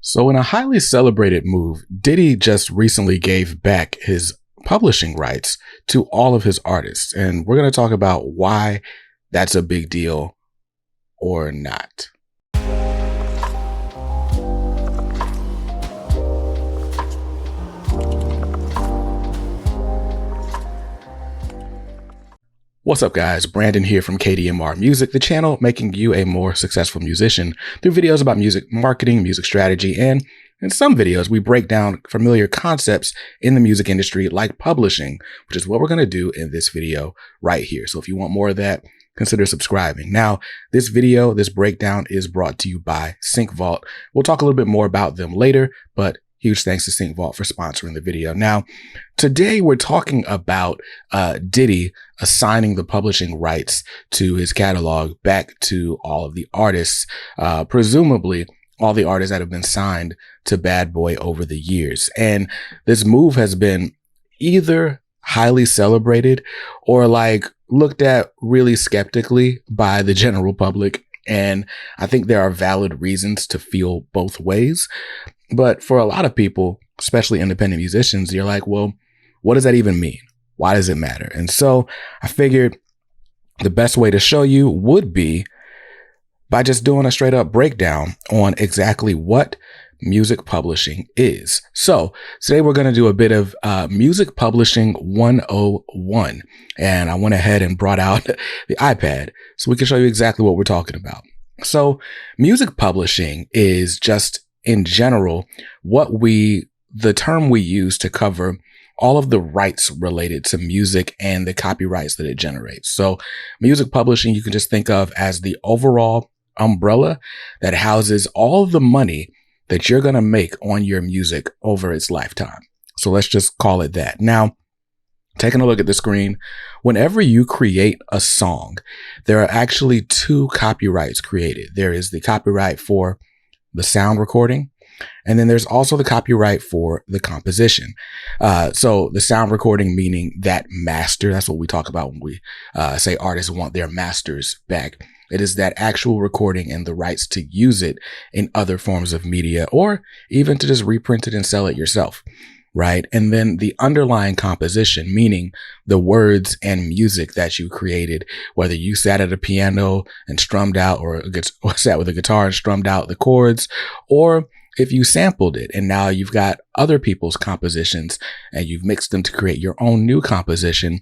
So in a highly celebrated move, Diddy just recently gave back his publishing rights to all of his artists. And we're going to talk about why that's a big deal or not. What's up, guys? Brandon here from KDMR Music, the channel making you a more successful musician through videos about music marketing, music strategy, and in some videos, we break down familiar concepts in the music industry like publishing, which is what we're going to do in this video right here. So if you want more of that, consider subscribing. Now, this breakdown is brought to you by SyncVault. We'll talk a little bit more about them later, but huge thanks to SyncVault for sponsoring the video. Now, today we're talking about Diddy assigning the publishing rights to his catalog back to all of the artists, presumably all the artists that have been signed to Bad Boy over the years. And this move has been either highly celebrated or looked at really skeptically by the general public. And I think there are valid reasons to feel both ways. But for a lot of people, especially independent musicians, you're like, well, what does that even mean? Why does it matter? And so I figured the best way to show you would be by just doing a straight up breakdown on exactly what music publishing is. So today we're going to do a bit of music publishing 101. And I went ahead and brought out the iPad so we can show you exactly what we're talking about. So music publishing is just in general the term we use to cover all of the rights related to music and the copyrights that it generates. So music publishing, you can just think of as the overall umbrella that houses all of the money that you're going to make on your music over its lifetime. So let's just call it that. Now, taking a look at the screen, whenever you create a song, there are actually two copyrights created. There is the copyright for the sound recording, and then there's also the copyright for the composition. So the sound recording, meaning that master, that's what we talk about when we say artists want their masters back. It is that actual recording and the rights to use it in other forms of media, or even to just reprint it and sell it yourself, right? And then the underlying composition, meaning the words and music that you created, whether you sat at a piano and strummed out or sat with a guitar and strummed out the chords, or if you sampled it and now you've got other people's compositions and you've mixed them to create your own new composition,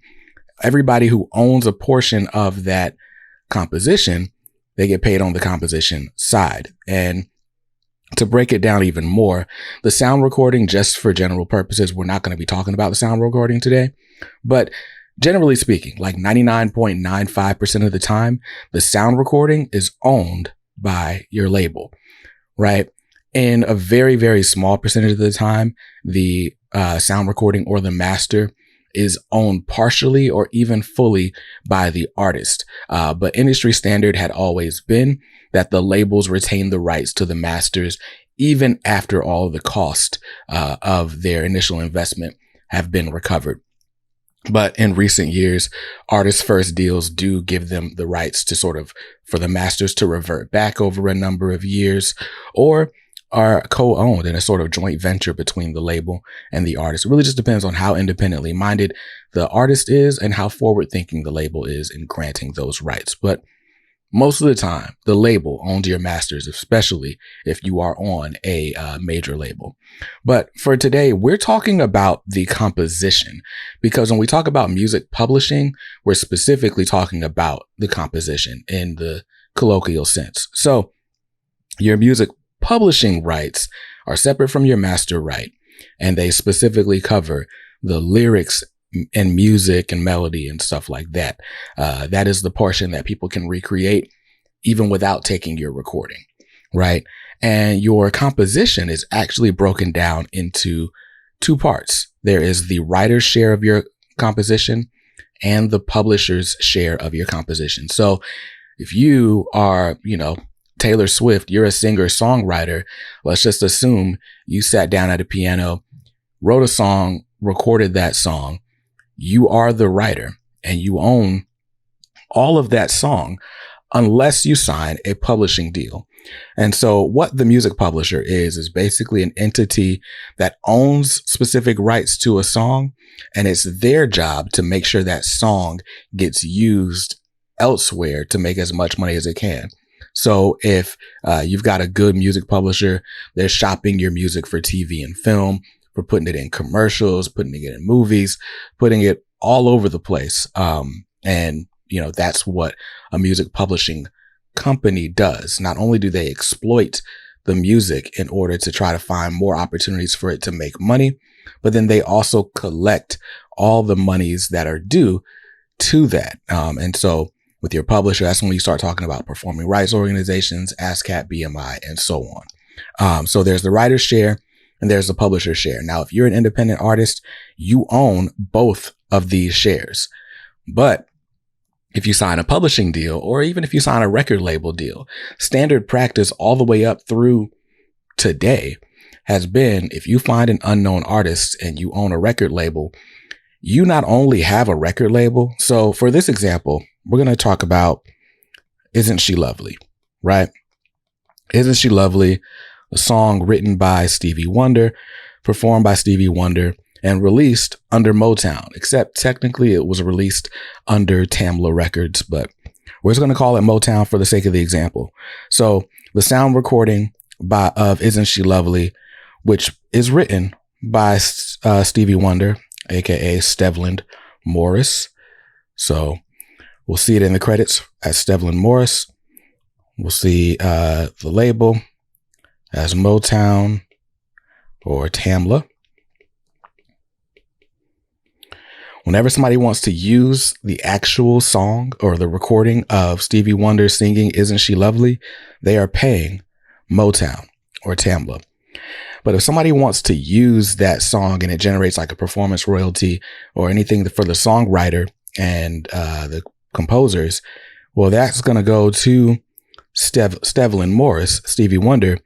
everybody who owns a portion of that composition, they get paid on the composition side. And to break it down even more, the sound recording, just for general purposes, we're not going to be talking about the sound recording today, but generally speaking, like 99.95% of the time, the sound recording is owned by your label, right? In a very, very small percentage of the time, the sound recording or the master is owned partially or even fully by the artist. But industry standard had always been that the labels retain the rights to the masters even after all of the cost of their initial investment have been recovered. But in recent years, artists' first deals do give them the rights to for the masters to revert back over a number of years, or are co-owned in a sort of joint venture between the label and the artist. It really just depends on how independently minded the artist is and how forward-thinking the label is in granting those rights. But most of the time, the label owns your masters, especially if you are on a major label. But for today, we're talking about the composition, because when we talk about music publishing, we're specifically talking about the composition in the colloquial sense. So your music publishing rights are separate from your master right, and they specifically cover the lyrics and music and melody and stuff like that. That is the portion that people can recreate even without taking your recording, right? And your composition is actually broken down into two parts. There is the writer's share of your composition and the publisher's share of your composition. So if you are, Taylor Swift, you're a singer-songwriter, let's just assume you sat down at a piano, wrote a song, recorded that song. You are the writer and you own all of that song unless you sign a publishing deal. And so what the music publisher is basically an entity that owns specific rights to a song. And it's their job to make sure that song gets used elsewhere to make as much money as it can. So if you've got a good music publisher, they're shopping your music for TV and film, for putting it in commercials, putting it in movies, putting it all over the place. And that's what a music publishing company does. Not only do they exploit the music in order to try to find more opportunities for it to make money, but then they also collect all the monies that are due to that. And so with your publisher, that's when you start talking about performing rights organizations, ASCAP, BMI, and so on. So there's the writer's share and there's the publisher share. Now, if you're an independent artist, you own both of these shares. But if you sign a publishing deal, or even if you sign a record label deal, standard practice all the way up through today has been, if you find an unknown artist and you own a record label, you not only have a record label. So for this example, we're going to talk about Isn't She Lovely, right? Isn't She Lovely, a song written by Stevie Wonder, performed by Stevie Wonder, and released under Motown, except technically it was released under Tamla Records, but we're just going to call it Motown for the sake of the example. So the sound recording of Isn't She Lovely, which is written by Stevie Wonder, aka Stevland Morris. So we'll see it in the credits as Stevland Morris. We'll see the label as Motown or Tamla. Whenever somebody wants to use the actual song or the recording of Stevie Wonder singing Isn't She Lovely, they are paying Motown or Tamla. But if somebody wants to use that song and it generates like a performance royalty or anything for the songwriter and the composers, well, that's going to go to Stevland Morris, Stevie Wonder.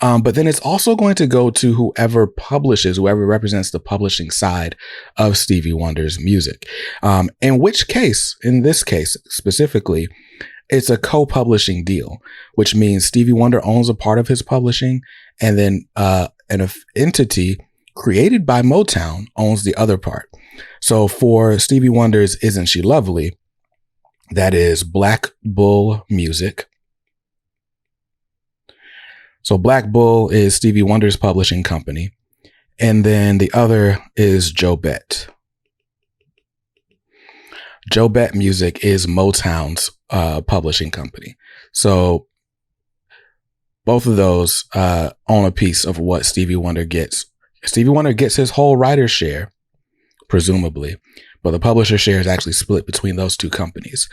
But then it's also going to go to whoever represents the publishing side of Stevie Wonder's music. In this case specifically, it's a co-publishing deal, which means Stevie Wonder owns a part of his publishing, and then an entity created by Motown owns the other part. So for Stevie Wonder's Isn't She Lovely, that is Black Bull Music. So Black Bull is Stevie Wonder's publishing company. And then the other is Joe Bett. Joe Bett Music is Motown's publishing company. So both of those own a piece of what Stevie Wonder gets. Stevie Wonder gets his whole writer's share, presumably, but the publisher share is actually split between those two companies.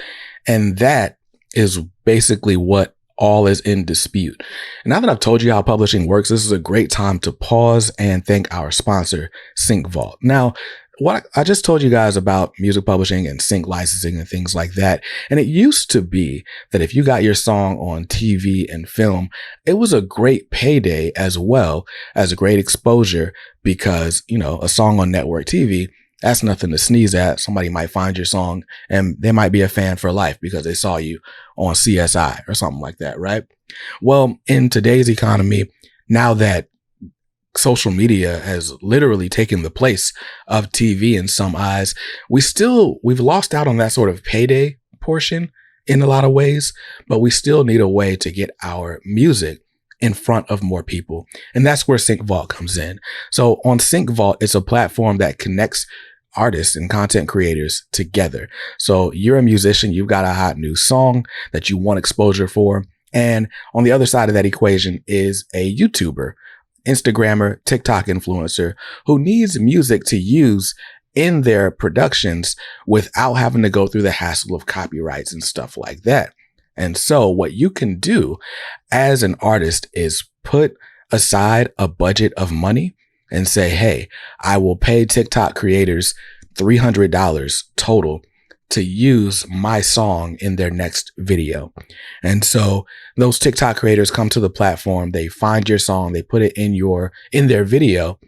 And that is basically what all is in dispute. And now that I've told you how publishing works, this is a great time to pause and thank our sponsor, SyncVault. Now, what I just told you guys about music publishing and sync licensing and things like that. And it used to be that if you got your song on TV and film, it was a great payday as well as a great exposure because, a song on network TV, that's nothing to sneeze at. Somebody might find your song and they might be a fan for life because they saw you on CSI or something like that, right? Well, in today's economy, now that social media has literally taken the place of TV in some eyes, we've lost out on that sort of payday portion in a lot of ways, but we still need a way to get our music in front of more people. And that's where SyncVault comes in. So on SyncVault, it's a platform that connects artists and content creators together. So you're a musician, you've got a hot new song that you want exposure for. And on the other side of that equation is a YouTuber, Instagrammer, TikTok influencer who needs music to use in their productions without having to go through the hassle of copyrights and stuff like that. And so what you can do as an artist is put aside a budget of money and say, hey, I will pay TikTok creators $300 total to use my song in their next video. And so those TikTok creators come to the platform, they find your song, they put it in their video,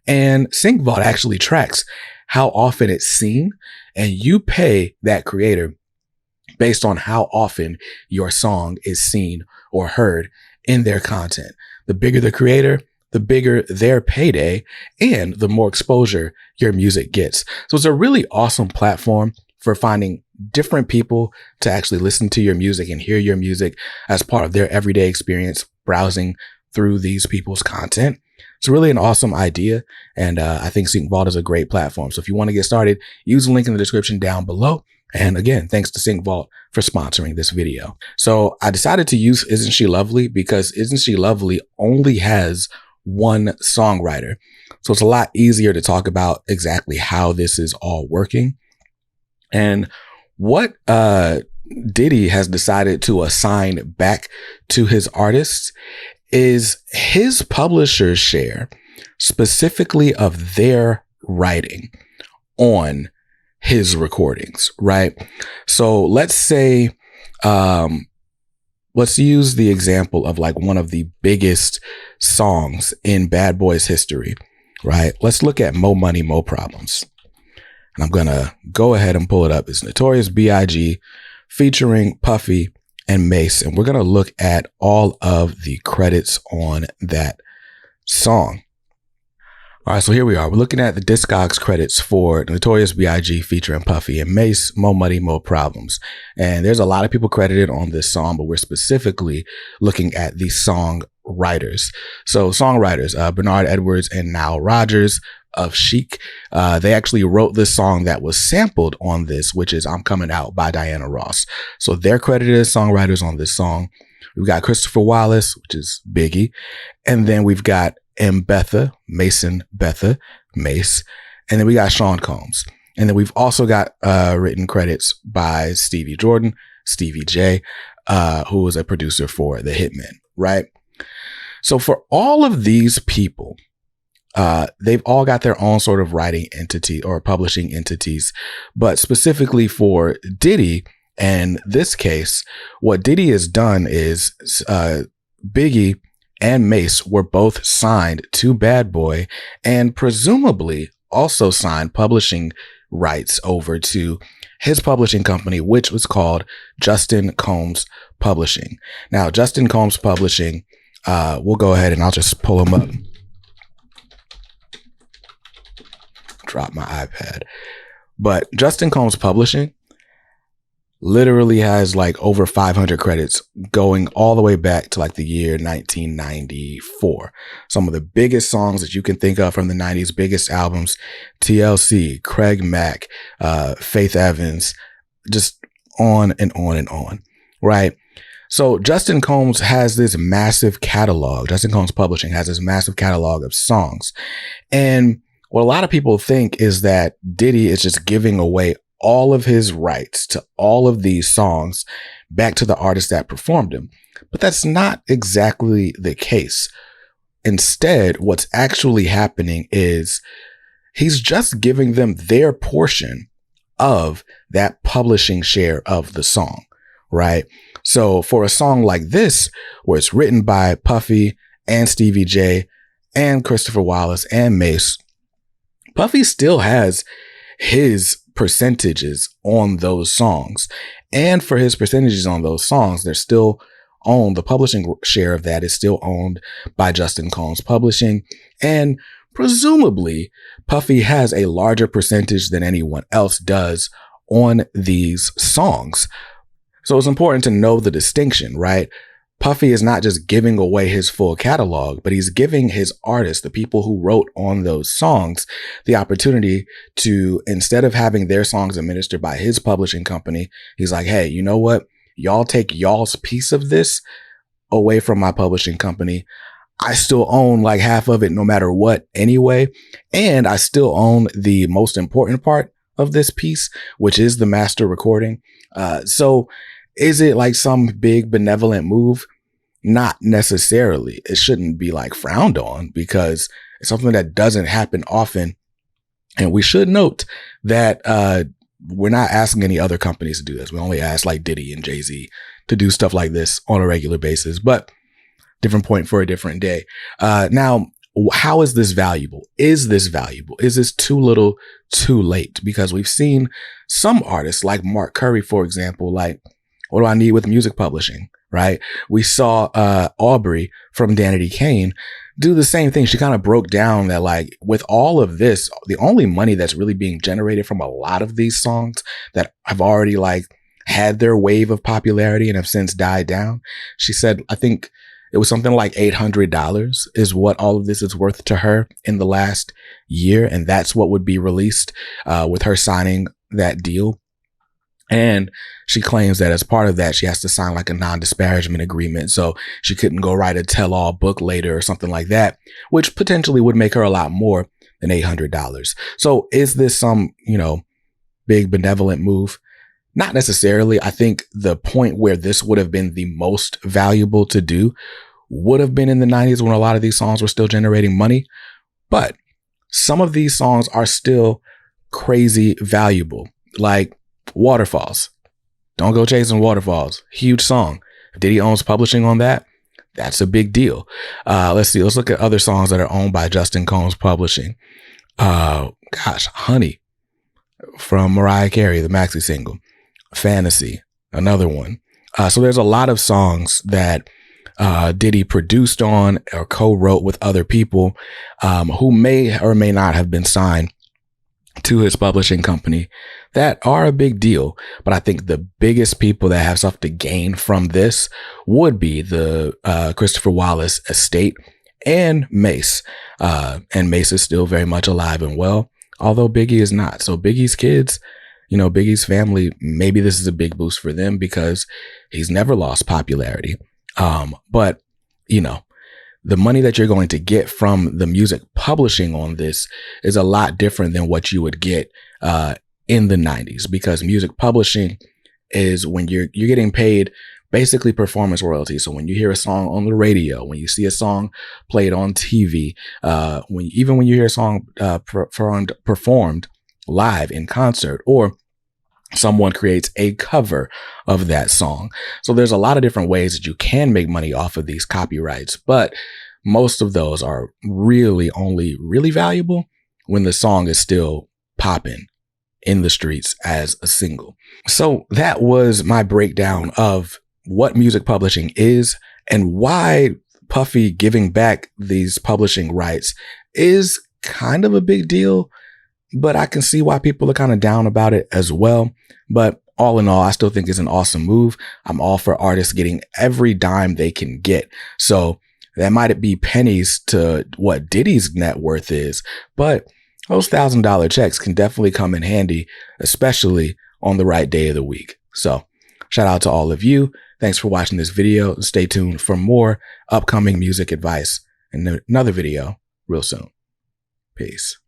and SyncVault actually tracks how often it's seen, and you pay that creator based on how often your song is seen or heard in their content. The bigger the creator, the bigger their payday and the more exposure your music gets. So it's a really awesome platform for finding different people to actually listen to your music and hear your music as part of their everyday experience browsing through these people's content. It's really an awesome idea. And I think SyncVault is a great platform. So if you want to get started, use the link in the description down below. And again, thanks to SyncVault for sponsoring this video. So I decided to use Isn't She Lovely because Isn't She Lovely only has one songwriter. So it's a lot easier to talk about exactly how this is all working. And what Diddy has decided to assign back to his artists is his publisher's share, specifically of their writing on his recordings, right? So let's say, let's use the example of like one of the biggest songs in Bad Boy's history, right? Let's look at Mo Money, Mo Problems. And I'm going to go ahead and pull it up. It's Notorious B.I.G. featuring Puffy and Mace. And we're going to look at all of the credits on that song. All right, so here we are. We're looking at the Discogs credits for Notorious B.I.G. featuring Puffy and Mace, Mo Money, Mo Problems. And there's a lot of people credited on this song, but we're specifically looking at the song writers. So songwriters, Bernard Edwards and Nile Rodgers of Chic. They actually wrote this song that was sampled on this, which is I'm Coming Out by Diana Ross. So they're credited as songwriters on this song. We've got Christopher Wallace, which is Biggie. And then we've got M. Betha, Mason Betha, Mace. And then we got Sean Combs. And then we've also got written credits by Stevie Jordan, Stevie J, who was a producer for The Hitmen, right? So for all of these people, they've all got their own sort of writing entity or publishing entities, but specifically for Diddy, in this case, what Diddy has done is Biggie and Mace were both signed to Bad Boy and presumably also signed publishing rights over to his publishing company, which was called Justin Combs Publishing. Now, Justin Combs Publishing, we'll go ahead and I'll just pull them up. Drop my iPad. But Justin Combs Publishing literally has like over 500 credits going all the way back to like the year 1994. Some of the biggest songs that you can think of from the 90s, biggest albums, TLC, Craig Mack, Faith Evans, just on and on and on, right? So Justin Combs has this massive catalog. Justin Combs Publishing has this massive catalog of songs. And what a lot of people think is that Diddy is just giving away all of his rights to all of these songs back to the artists that performed them. But that's not exactly the case. Instead, what's actually happening is he's just giving them their portion of that publishing share of the song, right? So for a song like this, where it's written by Puffy and Stevie J and Christopher Wallace and Mace, Puffy still has his percentages on those songs. And for his percentages on those songs, they're still owned. The publishing share of that is still owned by Justin Combs Publishing. And presumably, Puffy has a larger percentage than anyone else does on these songs. So it's important to know the distinction, right? Puffy is not just giving away his full catalog, but he's giving his artists, the people who wrote on those songs, the opportunity to, instead of having their songs administered by his publishing company, he's like, hey, you know what? Y'all take y'all's piece of this away from my publishing company. I still own like half of it no matter what anyway. And I still own the most important part of this piece, which is the master recording. So is it like some big benevolent move? Not necessarily. It shouldn't be like frowned on because it's something that doesn't happen often. And we should note that we're not asking any other companies to do this. We only ask like Diddy and Jay-Z to do stuff like this on a regular basis, but different point for a different day. Now, how is this valuable? Is this valuable? Is this too little, too late? Because we've seen some artists like Mark Curry, for example, like, what do I need with music publishing? right? We saw Aubrey from Danity Kane do the same thing. She kind of broke down that, like, with all of this, the only money that's really being generated from a lot of these songs that have already like had their wave of popularity and have since died down. She said, I think it was something like $800 is what all of this is worth to her in the last year. And that's what would be released with her signing that deal. And she claims that as part of that, she has to sign like a non-disparagement agreement. So she couldn't go write a tell-all book later or something like that, which potentially would make her a lot more than $800. So is this some, big benevolent move? Not necessarily. I think the point where this would have been the most valuable to do would have been in the 90s when a lot of these songs were still generating money. But some of these songs are still crazy valuable, like Waterfalls. Don't go chasing waterfalls. Huge song. If Diddy owns publishing on that, that's a big deal. Let's see. Let's look at other songs that are owned by Justin Combs Publishing. Honey from Mariah Carey, the maxi single. Fantasy, another one. So there's a lot of songs that Diddy produced on or co-wrote with other people who may or may not have been signed to his publishing company that are a big deal. But I think the biggest people that have stuff to gain from this would be the Christopher Wallace estate and Mace. And Mace is still very much alive and well, although Biggie is not. So Biggie's kids, Biggie's family, maybe this is a big boost for them because he's never lost popularity. But the money that you're going to get from the music publishing on this is a lot different than what you would get in the 90s, because music publishing is when you're getting paid basically performance royalties. So when you hear a song on the radio, when you see a song played on TV, when you hear a song performed live in concert, or someone creates a cover of that song. So there's a lot of different ways that you can make money off of these copyrights, but most of those are really only really valuable when the song is still popping in the streets as a single. So that was my breakdown of what music publishing is and why Puffy giving back these publishing rights is kind of a big deal. But I can see why people are kind of down about it as well. But all in all, I still think it's an awesome move. I'm all for artists getting every dime they can get. So that might be pennies to what Diddy's net worth is, but those $1,000 checks can definitely come in handy, especially on the right day of the week. So shout out to all of you. Thanks for watching this video. Stay tuned for more upcoming music advice in another video real soon. Peace.